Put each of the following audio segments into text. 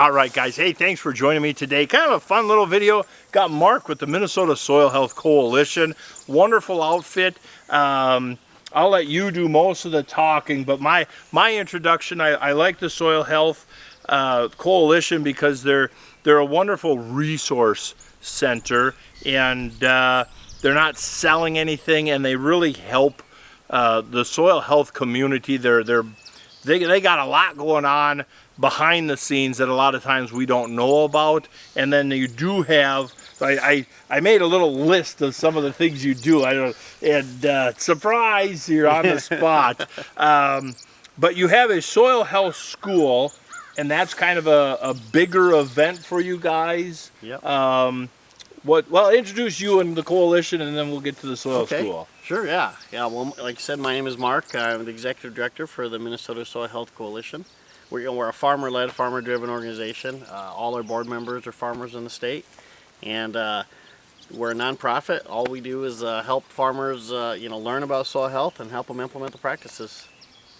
All right, guys. Hey, thanks for joining me today. Kind of a fun little video. Got Mark with the Minnesota Soil Health Coalition. Wonderful outfit. I'll let you do most of the talking, but my introduction, I like the Soil Health Coalition because they're a wonderful resource center, and they're not selling anything, and they really help the soil health community. They got a lot going on behind the scenes that a lot of times we don't know about. And then you do have, I made a little list of some of the things you do. Surprise, you're on the spot. But you have a soil health school, and that's kind of a bigger event for you guys. Yep. Well, introduce you and the coalition, and then we'll get to the soil school. Sure, yeah. Well, like I said, my name is Mark. I'm the executive director for the Minnesota Soil Health Coalition. We're a farmer-led, farmer-driven organization. All our board members are farmers in the state, and we're a nonprofit. All we do is help farmers, learn about soil health and help them implement the practices.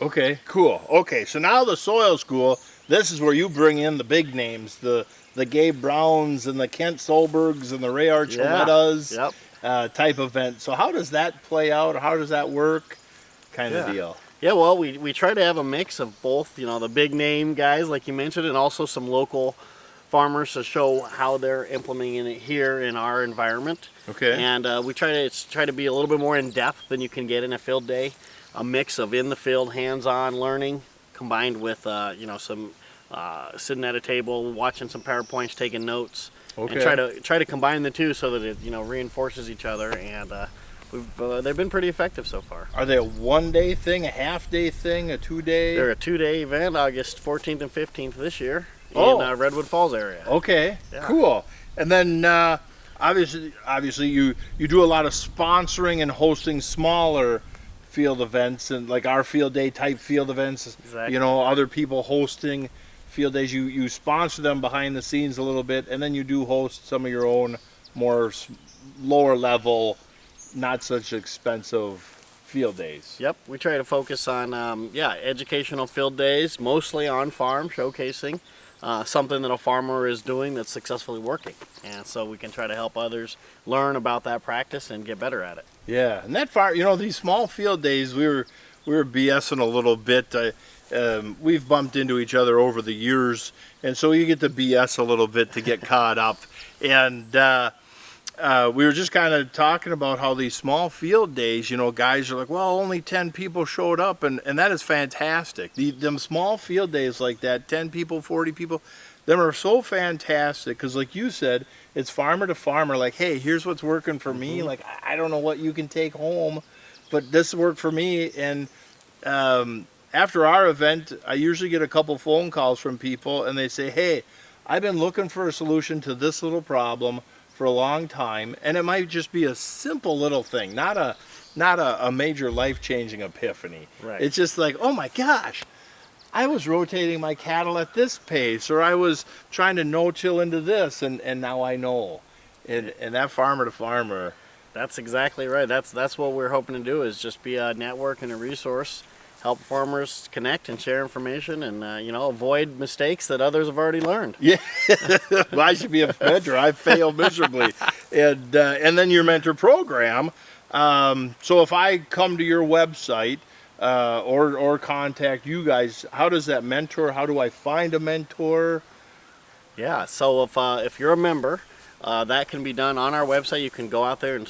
Okay, cool. Okay, so now the soil school. This is where you bring in the big names, the Gabe Browns and the Kent Solbergs and the Ray Archuletas. Yep. Type event. So how does that play out? How does that work? Kind of deal. Yeah, well, we try to have a mix of both, the big name guys like you mentioned, and also some local farmers to show how they're implementing it here in our environment. Okay. And we try to be a little bit more in depth than you can get in a field day. A mix of in the field, hands-on learning combined with some sitting at a table, watching some PowerPoints, taking notes. Okay. And try to combine the two so that it reinforces each other, and they've been pretty effective so far. Are they a one-day thing, a half-day thing, a two-day? They're a 2-day event, August 14th and 15th this year in Redwood Falls area. Okay, yeah. Cool. And then obviously you do a lot of sponsoring and hosting smaller field events, and like our field day type field events. Exactly. Other people hosting field days. You sponsor them behind the scenes a little bit, and then you do host some of your own more lower level, not such expensive field days. Yep, we try to focus on educational field days, mostly on farm, showcasing something that a farmer is doing that's successfully working, and so we can try to help others learn about that practice and get better at it. Yeah, and these small field days, we were BSing a little bit. We've bumped into each other over the years, and so you get to BS a little bit to get caught up. And we were just kind of talking about how these small field days, guys are like, well, only 10 people showed up, and that is fantastic. Them small field days like that, 10 people, 40 people, them are so fantastic because, like you said, it's farmer to farmer. Like, hey, here's what's working for me. Like, I don't know what you can take home, but this worked for me. And after our event, I usually get a couple phone calls from people, and they say, hey, I've been looking for a solution to this little problem for a long time, and it might just be a simple little thing, not a major life-changing epiphany. Right. It's just like, oh my gosh, I was rotating my cattle at this pace, or I was trying to no-till into this, and now I know. And that farmer to farmer. That's exactly right. That's what we're hoping to do, is just be a network and a resource, help farmers connect and share information, and avoid mistakes that others have already learned. Yeah, well, I should be a mentor. I failed miserably. And then your mentor program. So if I come to your website or contact you guys, how does that mentor? How do I find a mentor? Yeah. So if you're a member, that can be done on our website. You can go out there and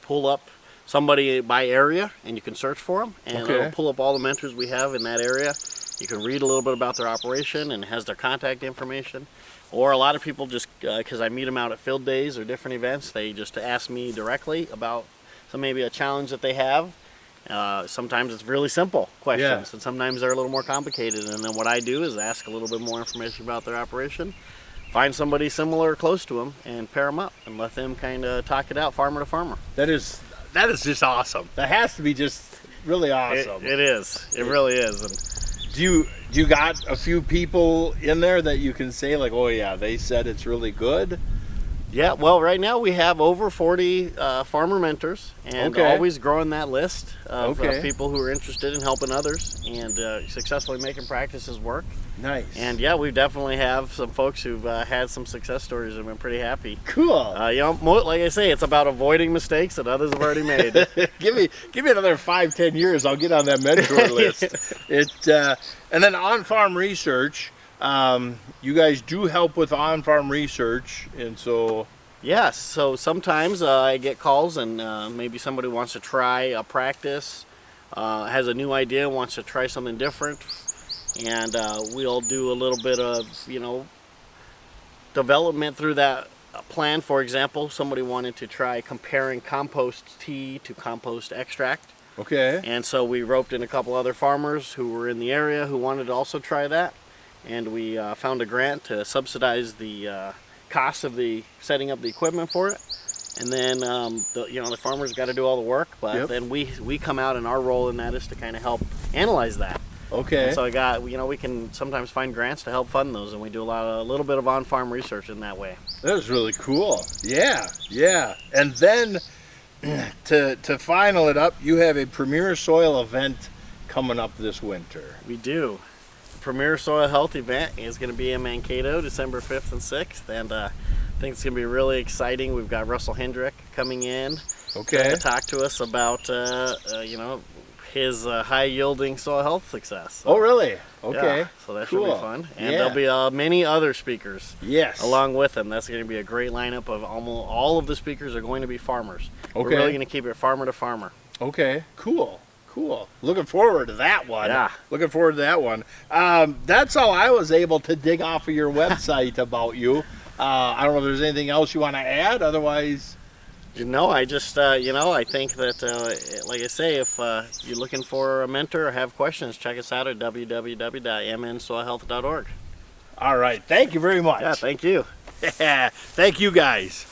pull up somebody by area, and you can search for them, and it'll pull up all the mentors we have in that area. You can read a little bit about their operation, and it has their contact information. Or a lot of people just, because I meet them out at field days or different events, they just ask me directly about maybe a challenge that they have. Sometimes it's really simple questions, and sometimes they're a little more complicated. And then what I do is ask a little bit more information about their operation, find somebody similar or close to them, and pair them up and let them kind of talk it out farmer to farmer. That is just awesome. That has to be just really awesome. It is. It really is. And do you got a few people in there that you can say like, oh yeah, they said it's really good? Yeah, well, right now we have over 40 farmer mentors, and Okay. always growing that list of Okay. people who are interested in helping others and successfully making practices work. Nice. And yeah, we definitely have some folks who've had some success stories and been pretty happy. cool. You know, like I say, it's about avoiding mistakes that others have already made. give me another 5-10 years, I'll get on that mentor list. And then on-farm research. You guys do help with on-farm research, and so Yes, so sometimes I get calls and maybe somebody wants to try a practice, has a new idea, wants to try something different, and we'll do a little bit of, you know, development through that plan. For example, somebody wanted to try comparing compost tea to compost extract, okay. and so we roped in a couple other farmers who were in the area who wanted to also try that, and we found a grant to subsidize the cost of the setting up the equipment for it, and then the farmers got to do all the work, but Yep. then we come out, and our role in that is to kind of help analyze that. Okay. And so we can sometimes find grants to help fund those, and we do a little bit of on-farm research in that way. That was really cool. Yeah, yeah. And then to final it up, you have a Premier Soil event coming up this winter. We do. The Premier Soil Health event is going to be in Mankato, December 5th and 6th, and I think it's going to be really exciting. We've got Russell Hendrick coming in Okay. to talk to us about his high-yielding soil health success. Oh, really? Okay. Yeah, so that should Cool. be fun. And Yeah. there'll be many other speakers Yes. along with him. That's going to be a great lineup of almost all of the speakers are going to be farmers. We're Okay. really going to keep it farmer to farmer. Okay. Cool. Cool. Looking forward to that one. Yeah. Looking forward to that one. That's all I was able to dig off of your website about you. I don't know if there's anything else you want to add. Otherwise, I just, I think that, like I say, if you're looking for a mentor or have questions, check us out at www.mnsoilhealth.org. all right. Thank you very much. Yeah, thank you. Thank you guys.